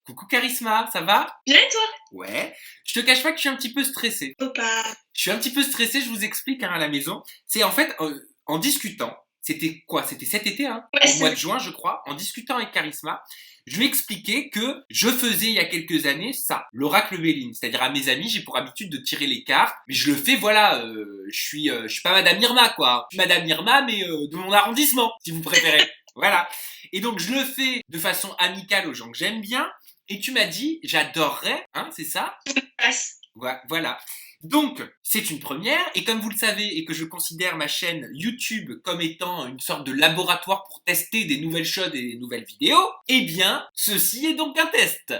Coucou Charisma, ça va? Bien et toi? Ouais. Je te cache pas que je suis un petit peu stressé. Faut pas. Je suis un petit peu stressé, je vous explique à la maison. C'est en fait, en discutant, c'était quoi? C'était cet été, Ouais, au mois de juin, je crois, en discutant avec Charisma, je lui ai expliqué que je faisais il y a quelques années ça, l'oracle Béline. C'est-à-dire à mes amis, j'ai pour habitude de tirer les cartes, mais je le fais, voilà, je suis pas Madame Irma, quoi. Je suis Madame Irma, mais de mon arrondissement, si vous préférez. Voilà. Et donc je le fais de façon amicale aux gens que j'aime bien. Et tu m'as dit, j'adorerais, c'est ça? passe. Voilà. Donc, c'est une première, et comme vous le savez, et que je considère ma chaîne YouTube comme étant une sorte de laboratoire pour tester des nouvelles choses et des nouvelles vidéos, eh bien, ceci est donc un test.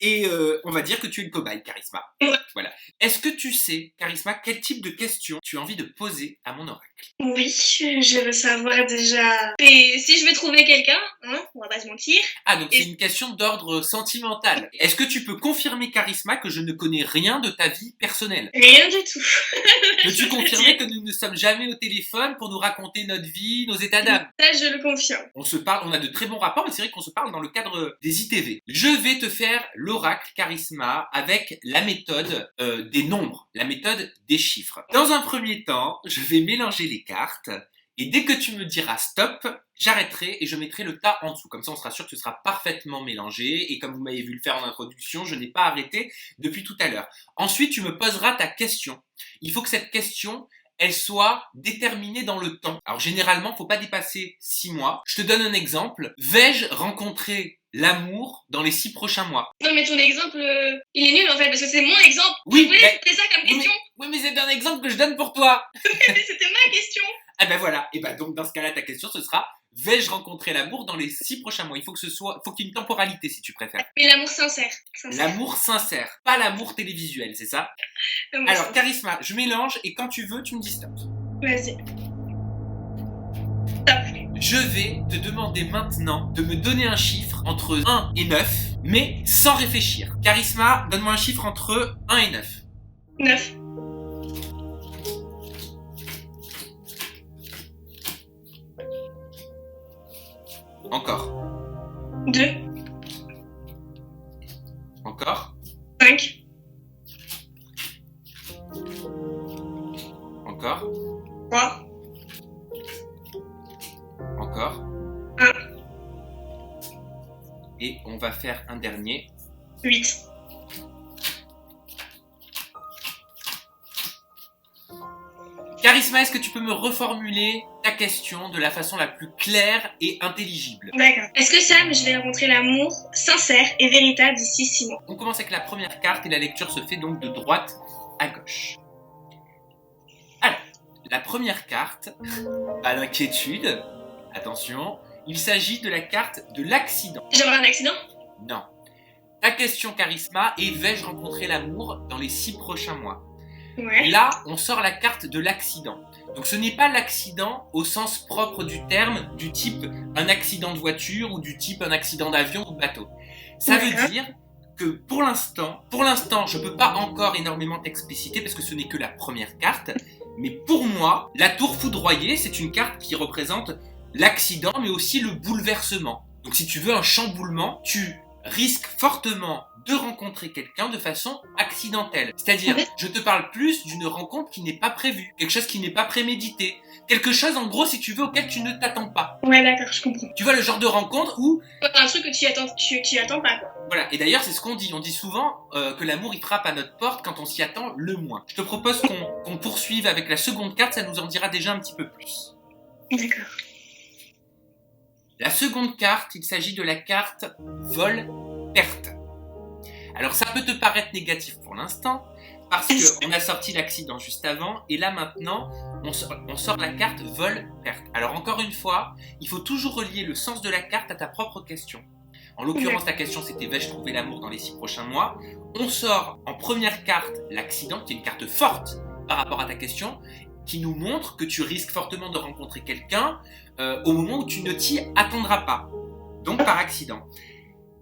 Et on va dire que tu es une cobaye, Charisma. Ouais. Voilà. Est-ce que tu sais, Charisma, quel type de questions tu as envie de poser à mon oracle? Oui, je veux savoir déjà. Et si je vais trouver quelqu'un, on va pas se mentir. Ah, donc c'est une question d'ordre sentimental. Est-ce que tu peux confirmer, Charisma, que je ne connais rien de ta vie personnelle? Rien du tout. Peux-tu confirmer que nous ne sommes jamais au téléphone pour nous raconter notre vie, nos états d'âme? Ça, je le confirme. On se parle, on a de très bons rapports, mais c'est vrai qu'on se parle dans le cadre des ITV. Je vais te faire l'oracle Charisma avec la méthode des nombres, la méthode des chiffres. Dans un premier temps, je vais mélanger les cartes, et dès que tu me diras stop, j'arrêterai et je mettrai le tas en dessous. Comme ça, on sera sûr que ce sera parfaitement mélangé. Et comme vous m'avez vu le faire en introduction, je n'ai pas arrêté depuis tout à l'heure. Ensuite, tu me poseras ta question. Il faut que cette question, elle soit déterminée dans le temps. Alors généralement, il ne faut pas dépasser 6 mois. Je te donne un exemple. Vais-je rencontrer l'amour dans les 6 prochains mois? Non, mais ton exemple, il est nul en fait, parce que c'est mon exemple. Oui, je voulais poser ça comme question. Oui, mais c'est un exemple que je donne pour toi. Mais c'était ma question. Ah ben voilà. Et ben donc dans ce cas-là, ta question, ce sera: vais-je rencontrer l'amour dans les 6 prochains mois? Il faut qu'il y ait une temporalité, si tu préfères. Mais l'amour sincère. L'amour sincère, pas l'amour télévisuel, c'est ça? Alors, Charisma, je mélange et quand tu veux, tu me dis stop. Vas-y. Stop. Je vais te demander maintenant de me donner un chiffre entre 1 et 9, mais sans réfléchir. Charisma, donne-moi un chiffre entre 1 et 9. 9. Encore. 2. Encore. 5. Encore. 3. Encore. 1. Et on va faire un dernier. 8. Charisma, est-ce que tu peux me reformuler ta question de la façon la plus claire et intelligible? D'accord. Est-ce que Sam, je vais rencontrer l'amour sincère et véritable d'ici 6 mois? On commence avec la première carte et la lecture se fait donc de droite à gauche. Alors, la première carte, à l'inquiétude, attention, il s'agit de la carte de l'accident. J'aurai un accident? Non. Ta question, Charisma, est: vais-je rencontrer l'amour dans les 6 prochains mois? Ouais. Là, on sort la carte de l'accident. Donc ce n'est pas l'accident au sens propre du terme, du type un accident de voiture ou du type un accident d'avion ou de bateau. Ça veut dire que pour l'instant, je peux pas encore énormément t'expliciter parce que ce n'est que la première carte. Mais pour moi, la tour foudroyée, c'est une carte qui représente l'accident mais aussi le bouleversement. Donc si tu veux un chamboulement, tu risques fortement de rencontrer quelqu'un de façon accidentelle. C'est-à-dire, je te parle plus d'une rencontre qui n'est pas prévue, quelque chose qui n'est pas prémédité, quelque chose en gros, si tu veux, auquel tu ne t'attends pas. Ouais, d'accord, je comprends. Tu vois, le genre de rencontre où... Un truc que tu attends pas, quoi. Voilà, et d'ailleurs, c'est ce qu'on dit. On dit souvent que l'amour, il frappe à notre porte quand on s'y attend le moins. Je te propose qu'on poursuive avec la seconde carte, ça nous en dira déjà un petit peu plus. D'accord. La seconde carte, il s'agit de la carte vol-perte. Alors ça peut te paraître négatif pour l'instant, parce qu'on a sorti l'accident juste avant, et là maintenant, on sort la carte vol-perte. Alors encore une fois, il faut toujours relier le sens de la carte à ta propre question. En l'occurrence, ta question c'était: vais-je trouver l'amour dans les 6 prochains mois? On sort en première carte l'accident, qui est une carte forte par rapport à ta question, qui nous montre que tu risques fortement de rencontrer quelqu'un au moment où tu ne t'y attendras pas, donc par accident.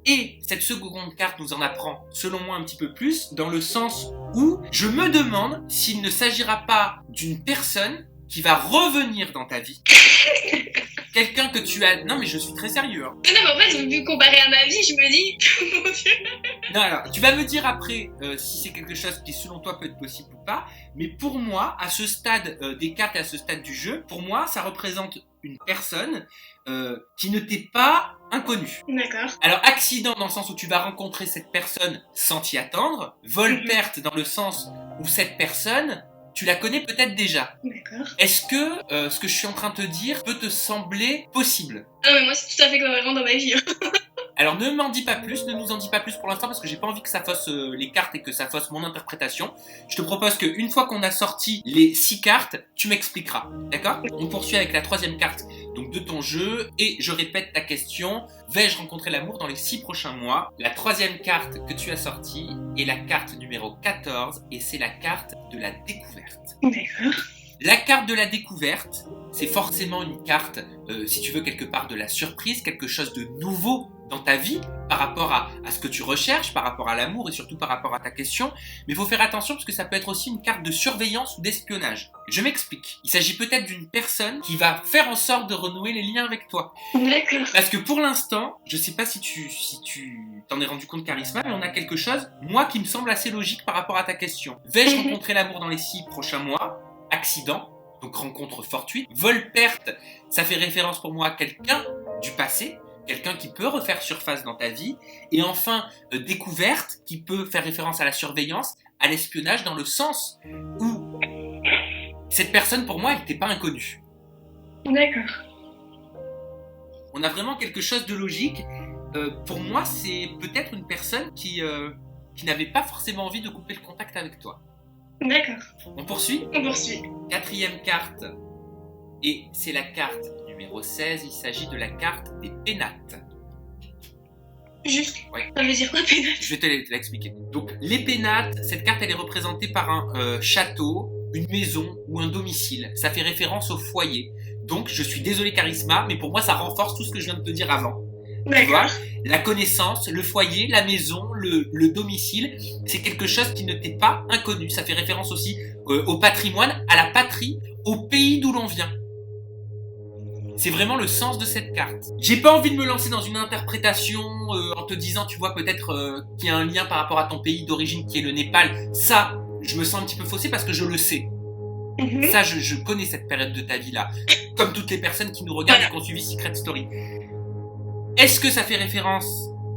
Et cette seconde carte nous en apprend, selon moi, un petit peu plus, dans le sens où je me demande s'il ne s'agira pas d'une personne qui va revenir dans ta vie. Quelqu'un que tu as... Non, mais je suis très sérieux. Hein. Non, mais en fait, vu comparé à ma vie, je me dis... Mon Dieu. Non, alors, tu vas me dire après si c'est quelque chose qui, selon toi, peut être possible ou pas. Mais pour moi, à ce stade des cartes et à ce stade du jeu, pour moi, ça représente une personne qui ne t'est pas inconnue. D'accord. Alors, accident dans le sens où tu vas rencontrer cette personne sans t'y attendre. Vol-perte dans le sens où cette personne... Tu la connais peut-être déjà. D'accord. Est-ce que ce que je suis en train de te dire peut te sembler possible? Ah, mais moi, c'est tout à fait cohérent dans ma vie. Alors ne m'en dis pas plus, ne nous en dis pas plus pour l'instant parce que j'ai pas envie que ça fausse les cartes et que ça fausse mon interprétation. Je te propose qu'une fois qu'on a sorti les 6 cartes, tu m'expliqueras. D'accord? On poursuit avec la 3e carte donc de ton jeu et je répète ta question. Vais-je rencontrer l'amour dans les 6 prochains mois? La 3e carte que tu as sortie est la carte numéro 14 et c'est la carte de la découverte. D'accord. La carte de la découverte, c'est forcément une carte, si tu veux, quelque part de la surprise, quelque chose de nouveau dans ta vie par rapport à ce que tu recherches, par rapport à l'amour et surtout par rapport à ta question. Mais il faut faire attention parce que ça peut être aussi une carte de surveillance ou d'espionnage. Je m'explique. Il s'agit peut-être d'une personne qui va faire en sorte de renouer les liens avec toi. D'accord. Parce que pour l'instant, je sais pas si tu t'en es rendu compte, Charisma, mais on a quelque chose, moi, qui me semble assez logique par rapport à ta question. Vais-je rencontrer l'amour dans les 6 prochains mois? Accident, donc rencontre fortuite. Vol-perte, ça fait référence pour moi à quelqu'un du passé, quelqu'un qui peut refaire surface dans ta vie. Et enfin, découverte, qui peut faire référence à la surveillance, à l'espionnage, dans le sens où cette personne, pour moi, elle n'était pas inconnue. D'accord. On a vraiment quelque chose de logique. Pour moi, c'est peut-être une personne qui n'avait pas forcément envie de couper le contact avec toi. D'accord. On poursuit? On poursuit. 4e carte. Et c'est la carte numéro 16. Il s'agit de la carte des pénates. Juste. Ouais. Ça veut dire quoi, pénate? Je vais te l'expliquer. Donc, les pénates, cette carte, elle est représentée par un château, une maison ou un domicile. Ça fait référence au foyer. Donc, je suis désolé, Charisma, mais pour moi, ça renforce tout ce que je viens de te dire avant. Tu vois, la connaissance, le foyer, la maison, le domicile, c'est quelque chose qui ne t'est pas inconnu. Ça fait référence aussi au patrimoine, à la patrie, au pays d'où l'on vient. C'est vraiment le sens de cette carte. J'ai pas envie de me lancer dans une interprétation en te disant, tu vois, peut-être qu'il y a un lien par rapport à ton pays d'origine qui est le Népal. Ça, je me sens un petit peu faussé parce que je le sais. Ça, je connais cette période de ta vie-là. Comme toutes les personnes qui nous regardent et qui ont suivi Secret Story. Est-ce que ça fait référence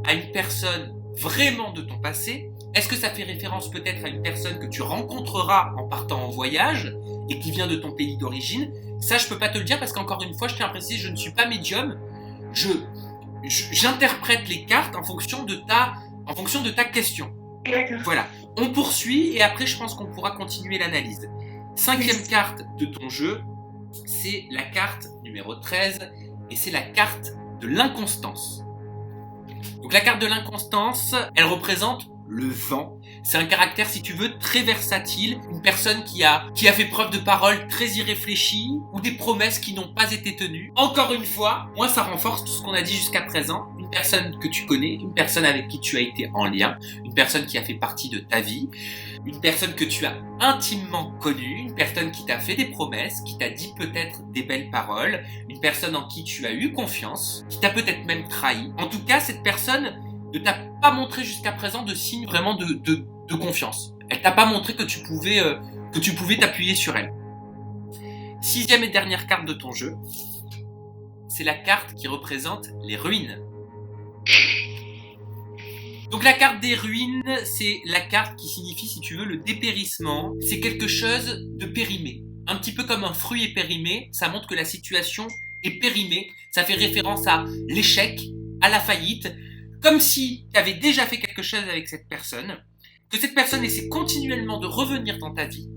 à une personne vraiment de ton passé? Est-ce que ça fait référence peut-être à une personne que tu rencontreras en partant en voyage et qui vient de ton pays d'origine? Ça, je peux pas te le dire parce qu'encore une fois, je tiens à préciser, je ne suis pas médium. J'interprète les cartes en fonction de ta question. D'accord. Voilà. On poursuit et après, je pense qu'on pourra continuer l'analyse. 5e carte de ton jeu, c'est la carte numéro 13 et c'est la carte de l'inconstance. Donc la carte de l'inconstance, elle représente le vent. C'est un caractère, si tu veux, très versatile. Une personne qui a fait preuve de paroles très irréfléchies ou des promesses qui n'ont pas été tenues. Encore une fois, moi ça renforce tout ce qu'on a dit jusqu'à présent. Une personne que tu connais, une personne avec qui tu as été en lien, une personne qui a fait partie de ta vie, une personne que tu as intimement connue, une personne qui t'a fait des promesses, qui t'a dit peut-être des belles paroles, une personne en qui tu as eu confiance, qui t'a peut-être même trahi. En tout cas, cette personne ne t'a pas montré jusqu'à présent de signe vraiment de confiance. Elle t'a pas montré que tu pouvais t'appuyer sur elle. 6e et dernière carte de ton jeu, c'est la carte qui représente les ruines. Donc la carte des ruines, c'est la carte qui signifie, si tu veux, le dépérissement. C'est quelque chose de périmé. Un petit peu comme un fruit est périmé, ça montre que la situation est périmée. Ça fait référence à l'échec, à la faillite, comme si tu avais déjà fait quelque chose avec cette personne, que cette personne essaie continuellement de revenir dans ta vie,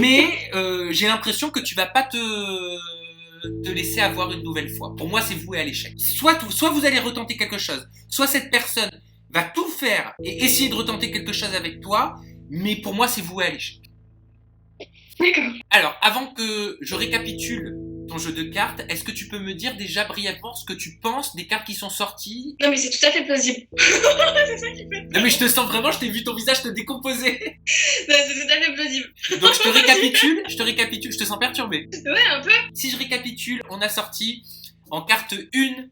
mais j'ai l'impression que tu vas pas te laisser avoir une nouvelle fois. Pour moi, c'est voué à l'échec. Soit vous allez retenter quelque chose, soit cette personne va tout faire et essayer de retenter quelque chose avec toi, mais pour moi, c'est voué à l'échec. D'accord. Alors, avant que je récapitule ton jeu de cartes. Est-ce que tu peux me dire déjà brièvement ce que tu penses des cartes qui sont sorties? Non, mais c'est tout à fait plausible. C'est ça qui fait peur. Non mais je te sens vraiment, je t'ai vu ton visage te décomposer. Non, c'est tout à fait plausible. Donc je te récapitule, je te sens perturbé. Ouais, un peu. Si je récapitule, on a sorti en carte 1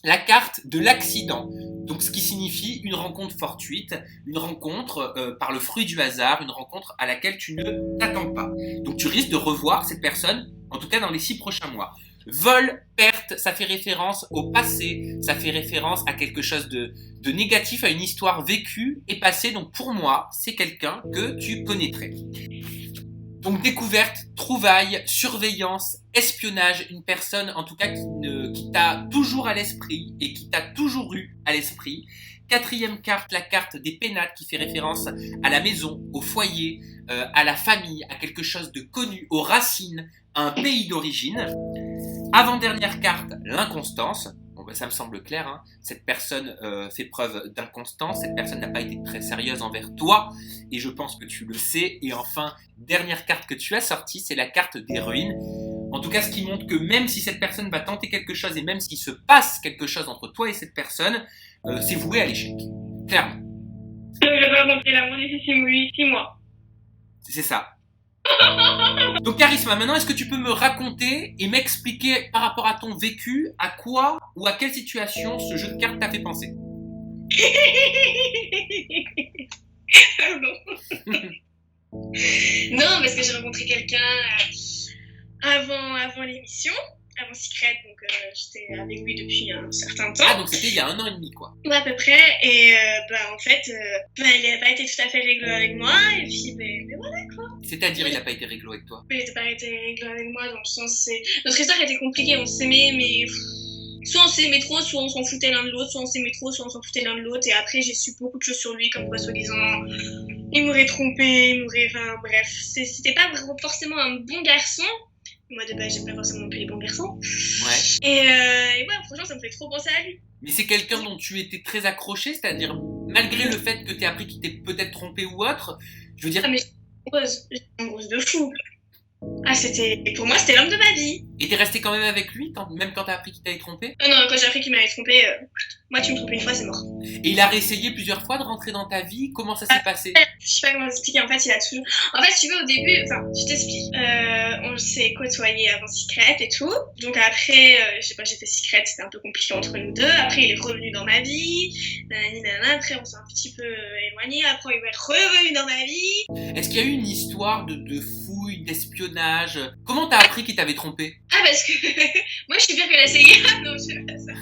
la carte de l'accident. Donc ce qui signifie une rencontre fortuite, une rencontre par le fruit du hasard, une rencontre à laquelle tu ne t'attends pas. Donc tu risques de revoir cette personne, en tout cas dans les 6 prochains mois. Vol, perte, ça fait référence au passé, ça fait référence à quelque chose de négatif, à une histoire vécue et passée. Donc pour moi, c'est quelqu'un que tu connaîtrais. Donc découverte, trouvaille, surveillance, espionnage, une personne en tout cas qui t'a toujours à l'esprit et qui t'a toujours eu à l'esprit. 4e carte, la carte des pénates qui fait référence à la maison, au foyer, à la famille, à quelque chose de connu, aux racines, à un pays d'origine. Avant-dernière carte, l'inconstance. Bon, ben, ça me semble clair, hein. Cette personne fait preuve d'inconstance, cette personne n'a pas été très sérieuse envers toi, et je pense que tu le sais. Et enfin, dernière carte que tu as sortie, c'est la carte des ruines. En tout cas, ce qui montre que même si cette personne va tenter quelque chose, et même s'il se passe quelque chose entre toi et cette personne, c'est voué à l'échec. Clairement. Je vais rencontrer l'amour d'ici 6 mois. C'est ça. Donc Charisma, maintenant est-ce que tu peux me raconter et m'expliquer par rapport à ton vécu, à quoi ou à quelle situation ce jeu de cartes t'a fait penser? Pardon. Non, parce que j'ai rencontré quelqu'un avant l'émission, avant Secret, donc j'étais avec lui depuis un certain temps. Ah, donc c'était il y a 1 an et demi, quoi. Ouais, à peu près, et en fait, il n'a pas été tout à fait réglo avec moi, et puis, voilà quoi. C'est-à-dire, il n'a pas été réglo avec toi? Il n'a pas été réglo avec moi, dans le sens, notre histoire était compliquée, on s'aimait, mais soit on s'aimait trop, soit on s'en foutait l'un de l'autre, soit on s'aimait trop, soit on s'en foutait l'un de l'autre, et après j'ai su beaucoup de choses sur lui, comme quoi, soi-disant, il m'aurait trompé, enfin, bref, c'était pas forcément un bon garçon. Moi, de base, j'aime pas forcément non plus les bons garçons. Ouais. Et ouais, franchement, ça me fait trop penser à lui. Mais c'est quelqu'un dont tu étais très accroché, c'est-à-dire, malgré le fait que tu aies appris qu'il t'ait peut-être trompé ou autre, je veux dire... Ah, mais j'étais amoureuse de fou. Ah, pour moi, c'était l'homme de ma vie. Et t'es resté quand même avec lui, même quand t'as appris qu'il t'avait trompé? Non, quand j'ai appris qu'il m'avait trompé, moi, tu me trompes une fois, c'est mort. Et il a réessayé plusieurs fois de rentrer dans ta vie, comment ça s'est passé? Je sais pas comment expliquer, en fait, il a toujours... En fait, si tu veux, au début, je t'explique. On s'est côtoyés avant Secret et tout. Donc après, j'ai fait Secret, c'était un peu compliqué entre nous deux. Après, il est revenu dans ma vie. Après, on s'est un petit peu éloignés. Après, il est revenu dans ma vie. Est-ce qu'il y a eu une histoire de fouille, d'espionnage? Comment t'as appris qu'il t'avait trompé? Ah, parce que moi, je suis pire que la CIA. Non, je sais pas ça.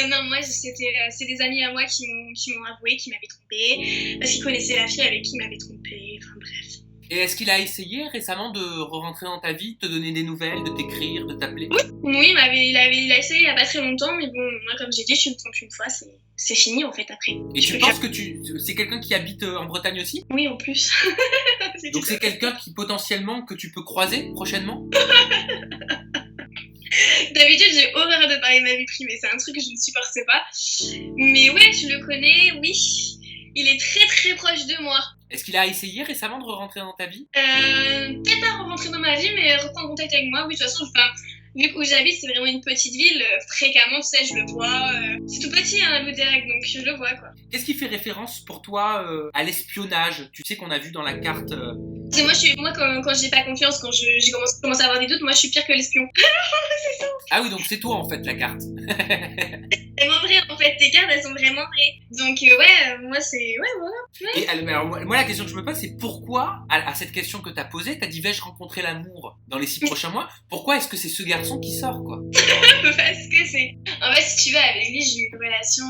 non, moi, c'est des amis à moi qui m'ont avoué qu'ils m'avaient trompé. Parce qu'ils connaissaient la fille avec qui il m'avait trompé. Enfin, bref. Et est-ce qu'il a essayé récemment de re-rentrer dans ta vie, de te donner des nouvelles, de t'écrire, de t'appeler? Oui, il a essayé il y a pas très longtemps, mais bon, moi, comme j'ai dit, tu me trompes une fois, c'est fini en fait après. Et tu penses que c'est quelqu'un qui habite en Bretagne aussi? Oui, en plus. Donc c'est quelqu'un qui potentiellement que tu peux croiser prochainement? D'habitude, j'ai horreur de parler de ma vie privée, c'est un truc que je ne supporte pas. Mais ouais, tu le connais, oui. Il est très très proche de moi. Est-ce qu'il a essayé récemment de re-rentrer dans ta vie? Peut-être pas rentrer dans ma vie, mais reprendre contact avec moi. Oui, de toute façon, vu où j'habite, c'est vraiment une petite ville. Fréquemment, tu sais, je le vois. C'est tout petit, hein, le direct, donc je le vois, quoi. Qu'est-ce qui fait référence pour toi à l'espionnage? Tu sais qu'on a vu dans la carte... Moi, quand j'ai pas confiance, quand j'ai commencé à avoir des doutes, moi, je suis pire que l'espion. C'est ça. Ah oui, donc c'est toi, en fait, la carte. C'est vraiment vrai, en fait. Tes cartes, elles sont vraiment vraies. Donc, moi, c'est... Ouais, voilà. Et alors, moi, la question que je me pose, c'est pourquoi, à cette question que t'as posée, t'as dit vais-je rencontrer l'amour dans les 6 prochains mois? Pourquoi est-ce que c'est ce garçon qui sort, quoi? Parce que c'est... En fait, si tu veux, avec lui, j'ai eu une relation...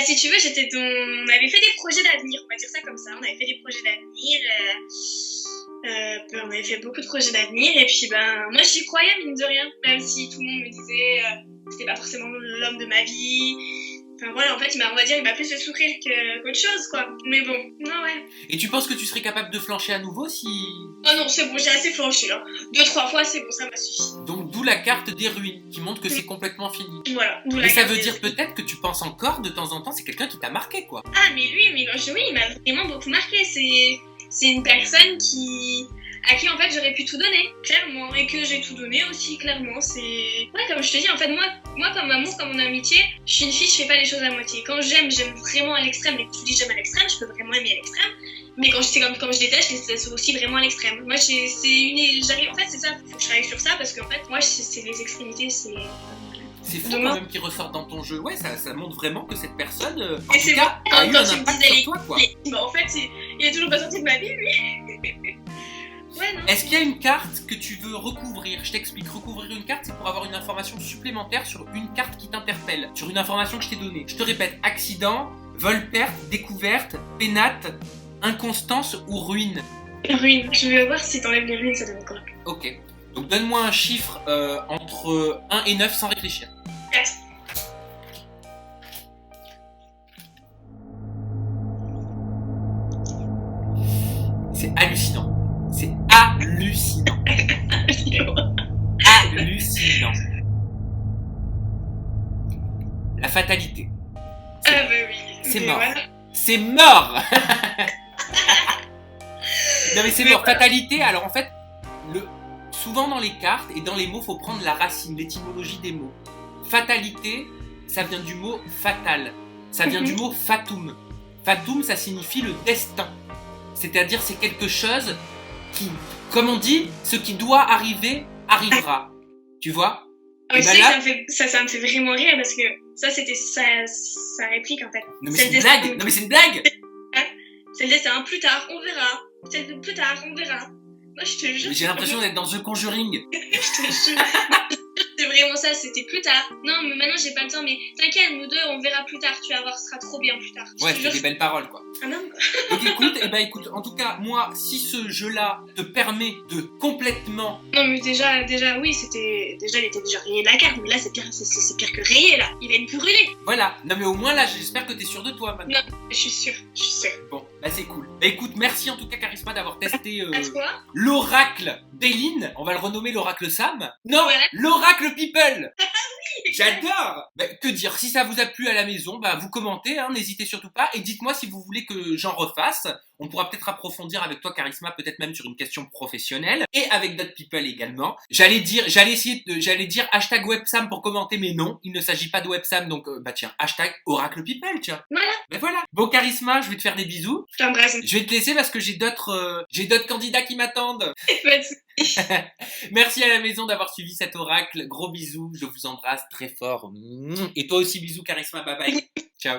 si tu veux, on avait fait des projets d'avenir, on va dire ça comme ça. On avait fait des projets d'avenir... on avait fait beaucoup de projets d'avenir, et puis, moi, j'y croyais, mine de rien. Même si tout le monde me disait que c'était pas forcément l'homme de ma vie... Enfin voilà, en fait, on va dire, il m'a plus fait souffrir qu'autre chose, quoi. Mais bon, non, ouais. Et tu penses que tu serais capable de flancher à nouveau si... Oh non, c'est bon, j'ai assez flanché, là. 2-3 fois, c'est bon, ça m'a suffi. Donc d'où la carte des ruines, qui montre que c'est complètement fini. Voilà. Mais ça veut dire peut-être que tu penses encore, de temps en temps, c'est quelqu'un qui t'a marqué, quoi. Ah, mais lui, oui, il m'a vraiment beaucoup marqué. C'est une personne qui... à qui en fait j'aurais pu tout donner, clairement, et que j'ai tout donné aussi, clairement. C'est. Ouais, comme je te dis, en fait, moi comme amour, comme en amitié, je suis une fille, je fais pas les choses à moitié. Quand j'aime vraiment à l'extrême, et quand tu dis j'aime à l'extrême, je peux vraiment aimer à l'extrême. Mais quand je déteste, je déteste aussi vraiment à l'extrême. Moi, j'arrive. En fait, c'est ça, faut que je travaille sur ça parce qu'en fait, moi, c'est les extrémités, c'est. C'est fou quand même qui ressort dans ton jeu. Ouais, ça montre vraiment que cette personne, en Et tout c'est cas, bon, a eu quand un tu me impact disais sur toi, quoi. Bah, en fait, il est toujours pas sorti de ma vie, lui. Ouais, non. Est-ce qu'il y a une carte que tu veux recouvrir? Je t'explique, recouvrir une carte, c'est pour avoir une information supplémentaire sur une carte qui t'interpelle, sur une information que je t'ai donnée. Je te répète, accident, vol-perte, découverte, pénate, inconstance ou ruine. Ruine. Je vais voir si t'enlèves les ruines, ça donne quoi. Ok. Donc donne-moi un chiffre entre 1 et 9 sans réfléchir. 4. C'est hallucinant. C'est hallucinant. Hallucinant. La fatalité. Ah bah oui. C'est Mais mort. voilà. C'est mort. Non mais c'est mort. Fatalité, alors en fait, souvent dans les cartes et dans les mots, faut prendre la racine, l'étymologie des mots. Fatalité, ça vient du mot fatal. Ça vient du mot fatum. Fatum, ça signifie le destin. C'est-à-dire c'est quelque chose qui, comme on dit, ce qui doit arriver, arrivera. Tu vois? Ah, Et tu ben sais là- que ça me fait vraiment rire parce que ça, c'était sa réplique en fait. Non mais c'est une blague. Non mais c'est une blague. C'est le destin, plus tard, on verra. C'est le plus tard, on verra. Moi, je te jure. Mais j'ai l'impression d'être dans The Conjuring. Je te jure. C'est vraiment ça, c'était plus tard. Non, mais maintenant j'ai pas le temps, mais t'inquiète, nous deux, on verra plus tard. Tu vas voir, ce sera trop bien plus tard. Je Ouais, te c'est jure. des belles paroles quoi. Ah non, Donc écoute, en tout cas, moi, si ce jeu-là te permet de complètement... non, mais déjà, oui, c'était. Déjà, il était déjà rayé de la carte, mais là, c'est pire que rayé, là. Il va être brûlé. Voilà. Non mais au moins là, j'espère que t'es sûr de toi maintenant. Je suis sûre. Bon, bah c'est cool. Bah écoute, merci en tout cas Charisma d'avoir testé À toi. l'oracle d'Eline. On va le renommer l'oracle Sam. Non, Ouais. l'oracle People. J'adore. Bah, que dire, si ça vous a plu à la maison, bah vous commentez, hein, n'hésitez surtout pas. Et dites-moi si vous voulez que j'en refasse. On pourra peut-être approfondir avec toi Charisma, peut-être même sur une question professionnelle. Et avec d'autres people également. J'allais dire hashtag Websam pour commenter, mais non, il ne s'agit pas de Websam, donc bah tiens, hashtag Oracle People, tiens. Voilà. Ben voilà. Bon Charisma, je vais te faire des bisous. Je t'embrasse. Je vais te laisser parce que j'ai d'autres candidats qui m'attendent. Pas de soucis. Merci à la maison d'avoir suivi cet oracle. Gros bisous, je vous embrasse très fort. Et toi aussi bisous Charisma, bye bye. Ciao.